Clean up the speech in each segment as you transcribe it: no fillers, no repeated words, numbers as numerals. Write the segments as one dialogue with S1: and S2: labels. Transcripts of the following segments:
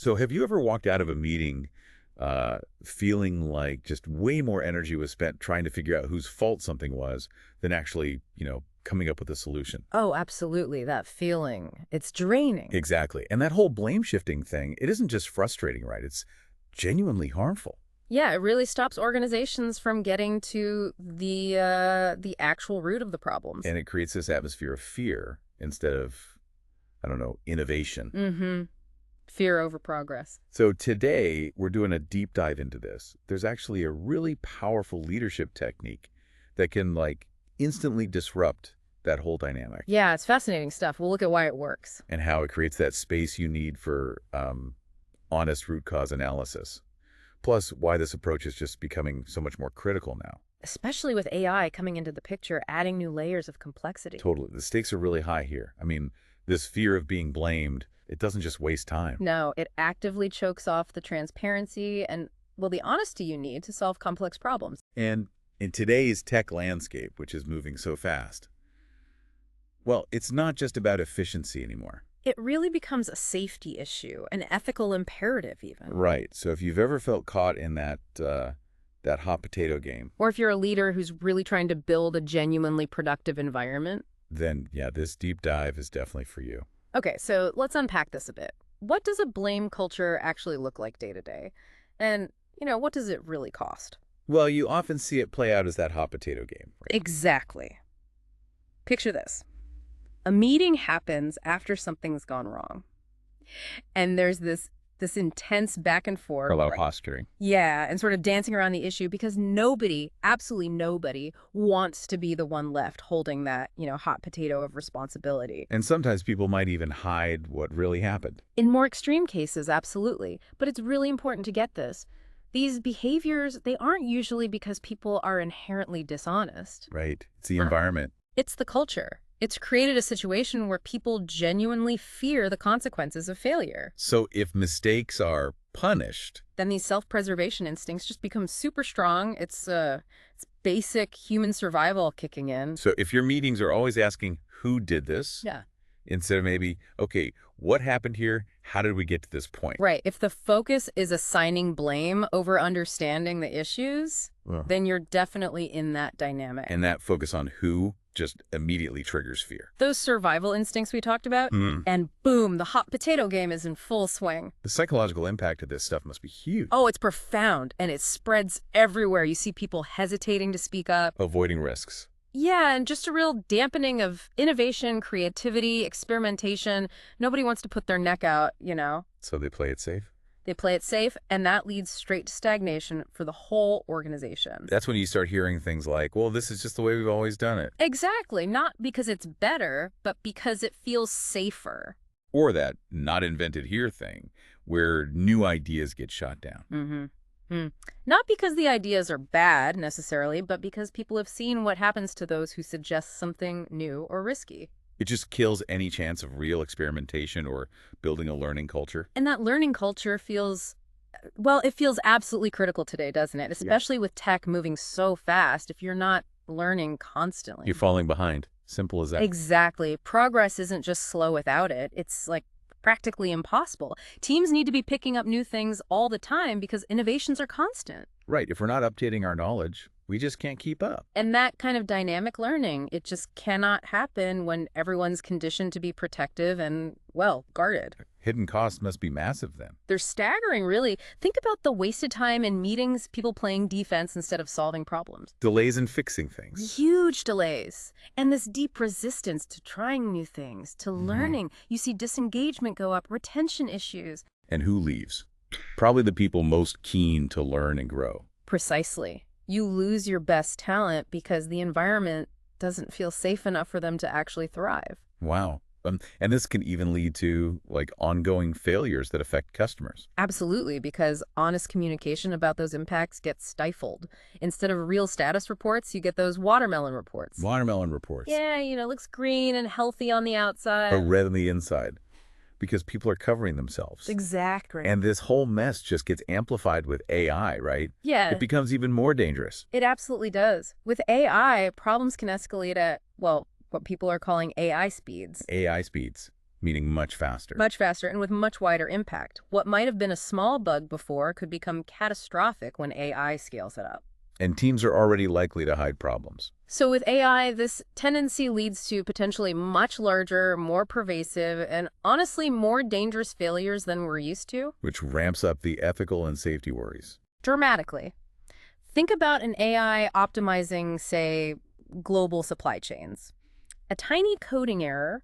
S1: So have you ever walked out of a meeting feeling like just way more energy was spent trying to figure out whose fault something was than actually, coming up with a solution?
S2: Oh, absolutely. That feeling. It's draining.
S1: Exactly. And that whole blame shifting thing, it isn't just frustrating, right? It's genuinely harmful.
S2: Yeah, it really stops organizations from getting to the actual root of the problems.
S1: And it creates this atmosphere of fear instead of, I don't know, innovation.
S2: Mm-hmm. Fear over progress.
S1: So today, we're doing a deep dive into this. There's actually a really powerful leadership technique that can, instantly disrupt that whole dynamic.
S2: Yeah, it's fascinating stuff. We'll look at why it works.
S1: And how it creates that space you need for honest root cause analysis. Plus, why this approach is just becoming so much more critical now.
S2: Especially with AI coming into the picture, adding new layers of complexity.
S1: Totally. The stakes are really high here. I mean, this fear of being blamed, it doesn't just waste time.
S2: No, it actively chokes off the transparency and, well, the honesty you need to solve complex problems.
S1: And in today's tech landscape, which is moving so fast, well, it's not just about efficiency anymore.
S2: It really becomes a safety issue, an ethical imperative even.
S1: Right. So if you've ever felt caught in that hot potato game,
S2: Or if you're a leader who's really trying to build a genuinely productive environment.
S1: then yeah, this deep dive is definitely for you.
S2: Okay, so let's unpack this a bit. What does a blame culture actually look like day to day? And, what does it really cost?
S1: Well, you often see it play out as that hot potato game. Right?
S2: Exactly. Picture this. A meeting happens after something's gone wrong. And there's this intense back and forth.
S1: A lot of posturing.
S2: Yeah, and sort of dancing around the issue because nobody, absolutely nobody, wants to be the one left holding that, hot potato of responsibility.
S1: And sometimes people might even hide what really happened.
S2: In more extreme cases, absolutely. But it's really important to get this. These behaviors, they aren't usually because people are inherently dishonest.
S1: Right. It's the environment.
S2: It's the culture. It's created a situation where people genuinely fear the consequences of failure.
S1: So if mistakes are punished,
S2: Then these self-preservation instincts just become super strong. It's basic human survival kicking in.
S1: so if your meetings are always asking who did this,
S2: Yeah.
S1: instead of maybe, okay, what happened here? How did we get to this point?
S2: Right. If the focus is assigning blame over understanding the issues, then you're definitely in that dynamic.
S1: And that focus on who just immediately triggers fear.
S2: Those survival instincts we talked about, and boom, the hot potato game is in full swing.
S1: The psychological impact of this stuff must be huge.
S2: Oh, it's profound, and it spreads everywhere. You see people hesitating to speak up.
S1: Avoiding risks.
S2: Yeah, and just a real dampening of innovation, creativity, experimentation. Nobody wants to put their neck out,
S1: So they play it safe.
S2: They play it safe, and that leads straight to stagnation for the whole organization.
S1: That's when you start hearing things like, well, this is just the way we've always done it.
S2: Exactly. Not because it's better, but because it feels safer.
S1: Or that not invented here thing where new ideas get shot down.
S2: Not because the ideas are bad, necessarily, but because people have seen what happens to those who suggest something new or risky.
S1: It just kills any chance of real experimentation or building a learning culture.
S2: And that learning culture feels, well, it feels absolutely critical today, doesn't it? Especially with tech moving so fast. If you're not learning constantly.
S1: You're falling behind. Simple as that.
S2: Exactly. Progress isn't just slow without it. It's practically impossible. Teams need to be picking up new things all the time because innovations are constant.
S1: Right. If we're not updating our knowledge, we just can't keep up.
S2: And that kind of dynamic learning, it just cannot happen when everyone's conditioned to be protective and, well, guarded.
S1: Hidden costs must be massive then.
S2: They're staggering, really. Think about the wasted time in meetings, people playing defense instead of solving problems.
S1: Delays in fixing things.
S2: Huge delays. And this deep resistance to trying new things, to learning. You see disengagement go up, retention issues.
S1: And who leaves? Probably the people most keen to learn and grow.
S2: Precisely. You lose your best talent because the environment doesn't feel safe enough for them to actually thrive.
S1: Wow. And this can even lead to ongoing failures that affect customers.
S2: Absolutely, because honest communication about those impacts gets stifled. Instead of real status reports, you get those watermelon reports.
S1: Watermelon reports.
S2: Yeah, looks green and healthy on the outside.
S1: Or red on the inside. Because people are covering themselves.
S2: Exactly.
S1: And this whole mess just gets amplified with AI, right?
S2: Yeah.
S1: It becomes even more dangerous.
S2: It absolutely does. With AI, problems can escalate at, well, what people are calling AI speeds.
S1: AI speeds. Meaning much faster.
S2: Much faster and with much wider impact. What might have been a small bug before could become catastrophic when AI scales it up.
S1: And teams are already likely to hide problems.
S2: So with AI, this tendency leads to potentially much larger, more pervasive, and honestly more dangerous failures than we're used to.
S1: Which ramps up the ethical and safety worries.
S2: Dramatically. Think about an AI optimizing, say, global supply chains. A tiny coding error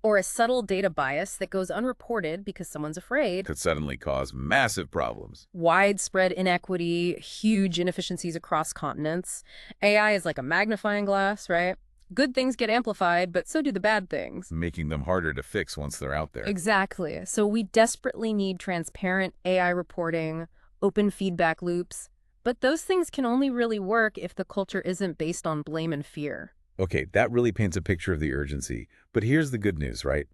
S2: or a subtle data bias that goes unreported because someone's afraid.
S1: Could suddenly cause massive problems.
S2: Widespread inequity, huge inefficiencies across continents. AI is like a magnifying glass, right? Good things get amplified, but so do the bad things.
S1: Making them harder to fix once they're out there.
S2: Exactly. So we desperately need transparent AI reporting, open feedback loops. But those things can only really work if the culture isn't based on blame and fear.
S1: Okay, that really paints a picture of the urgency. But here's the good news, right?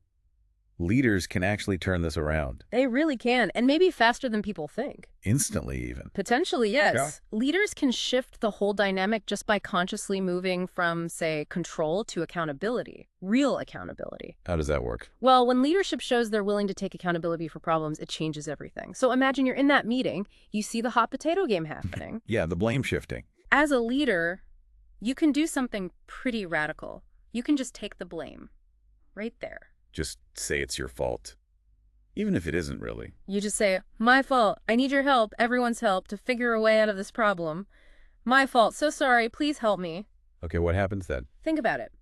S1: Leaders can actually turn this around.
S2: They really can, and maybe faster than people think.
S1: Instantly, even.
S2: Potentially, yes.
S1: Yeah.
S2: Leaders can shift the whole dynamic just by consciously moving from, say, control to accountability, real accountability.
S1: How does that work?
S2: Well, when leadership shows they're willing to take accountability for problems, it changes everything. So imagine you're in that meeting, you see the hot potato game happening.
S1: Yeah, the blame shifting.
S2: As a leader, you can do something pretty radical. You can just take the blame. Right there.
S1: Just say it's your fault. Even if it isn't really.
S2: You just say, my fault. I need your help, everyone's help, to figure a way out of this problem. My fault. So sorry. Please help me.
S1: Okay, what happens then?
S2: Think about it.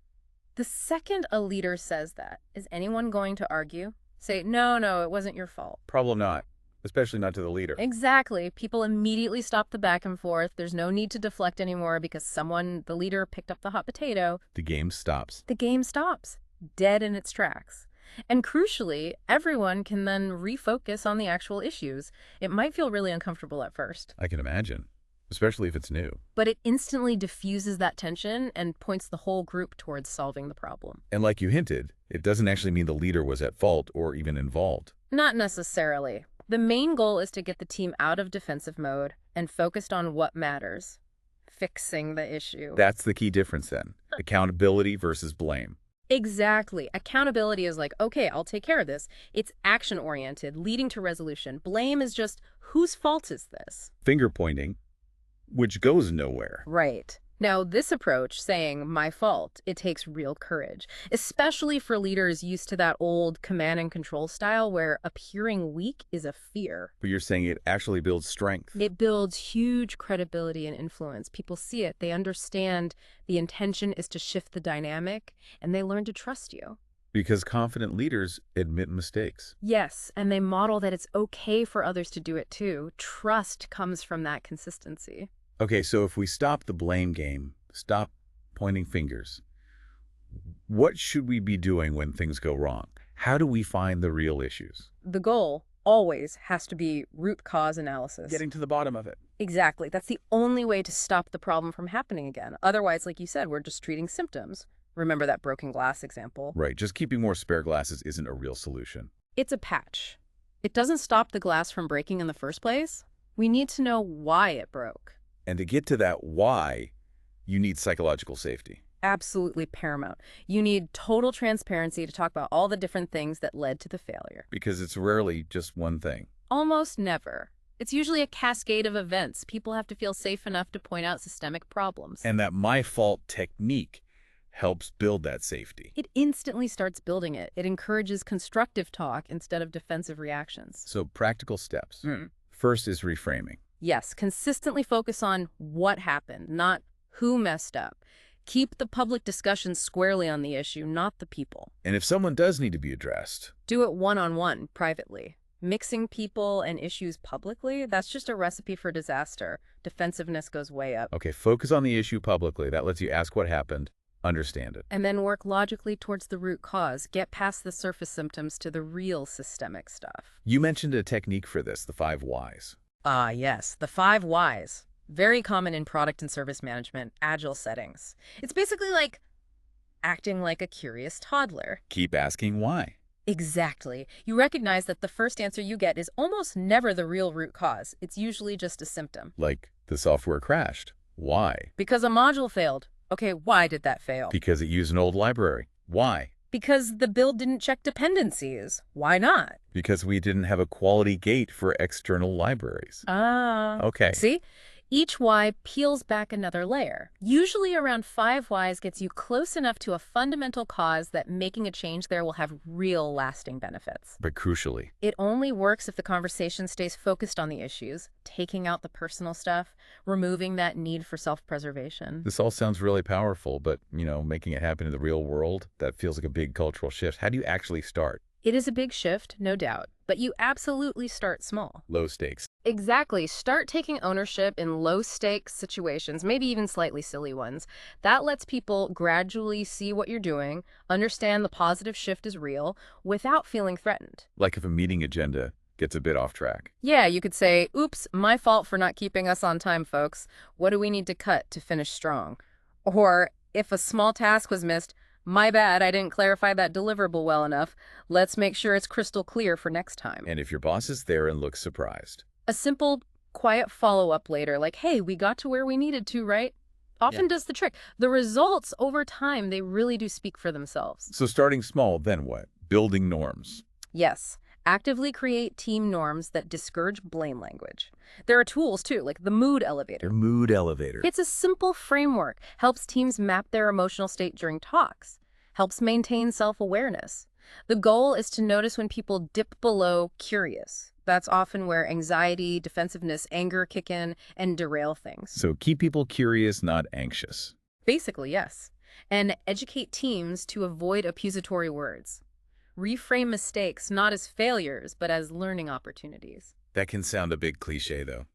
S2: The second a leader says that, is anyone going to argue? Say, no, it wasn't your fault.
S1: Probably not. Especially not to the leader.
S2: Exactly. People immediately stop the back and forth. There's no need to deflect anymore because the leader, picked up the hot potato.
S1: The game stops.
S2: The game stops. Dead in its tracks. And crucially, everyone can then refocus on the actual issues. It might feel really uncomfortable at first.
S1: I can imagine. Especially if it's new.
S2: But it instantly diffuses that tension and points the whole group towards solving the problem.
S1: And like you hinted, it doesn't actually mean the leader was at fault or even involved.
S2: Not necessarily. The main goal is to get the team out of defensive mode and focused on what matters. Fixing the issue.
S1: That's the key difference then. Accountability versus blame.
S2: Exactly. Accountability is like, okay, I'll take care of this. It's action-oriented, leading to resolution. Blame is just, whose fault is this?
S1: Finger pointing, which goes nowhere.
S2: Right. Now, this approach, saying, my fault, it takes real courage, especially for leaders used to that old command and control style where appearing weak is a fear.
S1: But you're saying it actually builds strength.
S2: It builds huge credibility and influence. People see it. They understand the intention is to shift the dynamic, and they learn to trust you.
S1: Because confident leaders admit mistakes.
S2: Yes, and they model that it's okay for others to do it too. Trust comes from that consistency.
S1: Okay, so if we stop the blame game, stop pointing fingers, what should we be doing when things go wrong? How do we find the real issues?
S2: The goal always has to be root cause analysis.
S1: Getting to the bottom of it.
S2: Exactly. That's the only way to stop the problem from happening again. Otherwise, like you said, we're just treating symptoms. Remember that broken glass example?
S1: Right, just keeping more spare glasses isn't a real solution.
S2: It's a patch. It doesn't stop the glass from breaking in the first place. We need to know why it broke.
S1: And to get to that why, you need psychological safety.
S2: Absolutely paramount. You need total transparency to talk about all the different things that led to the failure.
S1: Because it's rarely just one thing.
S2: Almost never. It's usually a cascade of events. People have to feel safe enough to point out systemic problems.
S1: And that my fault technique helps build that safety.
S2: It instantly starts building it. It encourages constructive talk instead of defensive reactions.
S1: So practical steps. First is reframing.
S2: Yes, consistently focus on what happened, not who messed up. Keep the public discussion squarely on the issue, not the people.
S1: And if someone does need to be addressed,
S2: do it one-on-one, privately. Mixing people and issues publicly, that's just a recipe for disaster. Defensiveness goes way up.
S1: Okay, focus on the issue publicly. That lets you ask what happened, understand it.
S2: And then work logically towards the root cause. Get past the surface symptoms to the real systemic stuff.
S1: You mentioned a technique for this, the 5 whys.
S2: Ah, yes, the 5 whys. Very common in product and service management, agile settings. It's basically like acting like a curious toddler.
S1: Keep asking why.
S2: Exactly. You recognize that the first answer you get is almost never the real root cause. It's usually just a symptom.
S1: Like, the software crashed. Why?
S2: Because a module failed. Okay, why did that fail?
S1: Because it used an old library. Why?
S2: Because the build didn't check dependencies. Why not?
S1: Because we didn't have a quality gate for external libraries.
S2: Ah.
S1: Okay.
S2: See? Each Y peels back another layer. Usually around 5 Ys gets you close enough to a fundamental cause that making a change there will have real lasting benefits.
S1: But crucially,
S2: It only works if the conversation stays focused on the issues, taking out the personal stuff, removing that need for self-preservation.
S1: this all sounds really powerful, but, making it happen in the real world, that feels like a big cultural shift. How do you actually start?
S2: It is a big shift, no doubt, but you absolutely start small.
S1: Low stakes.
S2: Exactly. Start taking ownership in low-stakes situations, maybe even slightly silly ones. That lets people gradually see what you're doing, understand the positive shift is real, without feeling threatened.
S1: Like if a meeting agenda gets a bit off track.
S2: Yeah, you could say, oops, my fault for not keeping us on time, folks. What do we need to cut to finish strong? Or if a small task was missed, my bad, I didn't clarify that deliverable well enough. Let's make sure it's crystal clear for next time.
S1: And if your boss is there and looks surprised.
S2: A simple, quiet follow-up later, like, hey, we got to where we needed to, right? Often does the trick. The results over time, they really do speak for themselves.
S1: So starting small, then what? Building norms.
S2: Yes. Actively create team norms that discourage blame language. There are tools, too, like the mood elevator.
S1: Your mood elevator.
S2: It's a simple framework, helps teams map their emotional state during talks, helps maintain self-awareness. The goal is to notice when people dip below curious. That's often where anxiety, defensiveness, anger kick in and derail things.
S1: So keep people curious, not anxious.
S2: Basically, yes. And educate teams to avoid accusatory words. Reframe mistakes not as failures, but as learning opportunities.
S1: That can sound a bit cliche, though.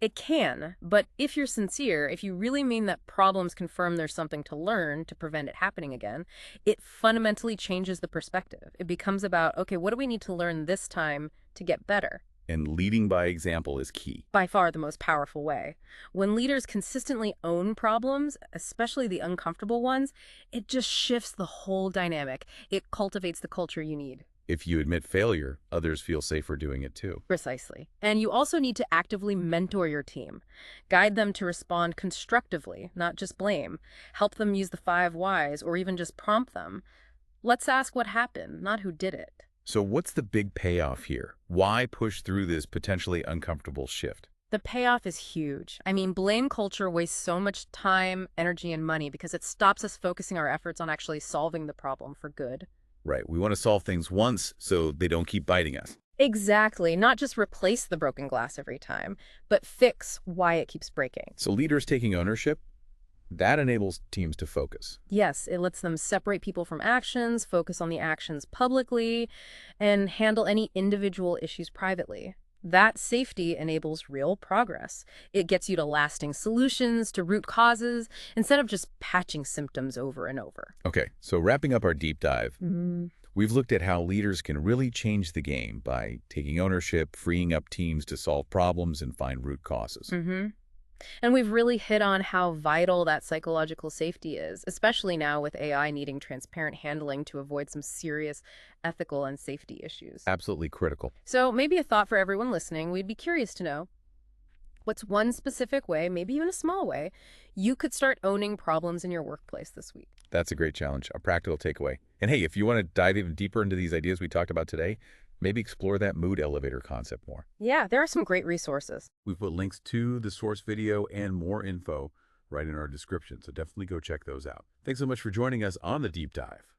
S2: It can, but if you're sincere, if you really mean that problems confirm there's something to learn to prevent it happening again, it fundamentally changes the perspective. It becomes about, okay, what do we need to learn this time to get better?
S1: And leading by example is key.
S2: By far the most powerful way. When leaders consistently own problems, especially the uncomfortable ones, it just shifts the whole dynamic. It cultivates the culture you need.
S1: If you admit failure, others feel safer doing it too.
S2: Precisely. And you also need to actively mentor your team. Guide them to respond constructively, not just blame. Help them use the 5 Ys, or even just prompt them. Let's ask what happened, not who did it.
S1: So what's the big payoff here? Why push through this potentially uncomfortable shift?
S2: The payoff is huge. I mean, blame culture wastes so much time, energy, and money because it stops us focusing our efforts on actually solving the problem for good.
S1: Right, we want to solve things once so they don't keep biting us.
S2: Exactly. Not just replace the broken glass every time, but fix why it keeps breaking.
S1: So leaders taking ownership, that enables teams to focus.
S2: Yes, it lets them separate people from actions, focus on the actions publicly, and handle any individual issues privately. That safety enables real progress. It gets you to lasting solutions, to root causes, instead of just patching symptoms over and over.
S1: Okay, so wrapping up our deep dive, we've looked at how leaders can really change the game by taking ownership, freeing up teams to solve problems and find root causes.
S2: And we've really hit on how vital that psychological safety is, especially now with AI needing transparent handling to avoid some serious ethical and safety issues.
S1: Absolutely critical.
S2: So maybe a thought for everyone listening, we'd be curious to know, what's one specific way, maybe even a small way, you could start owning problems in your workplace this week?
S1: That's a great challenge, a practical takeaway. And hey, if you want to dive even deeper into these ideas we talked about today, maybe explore that mood elevator concept more.
S2: Yeah, there are some great resources.
S1: We've put links to the source video and more info right in our description, so definitely go check those out. Thanks so much for joining us on the deep dive.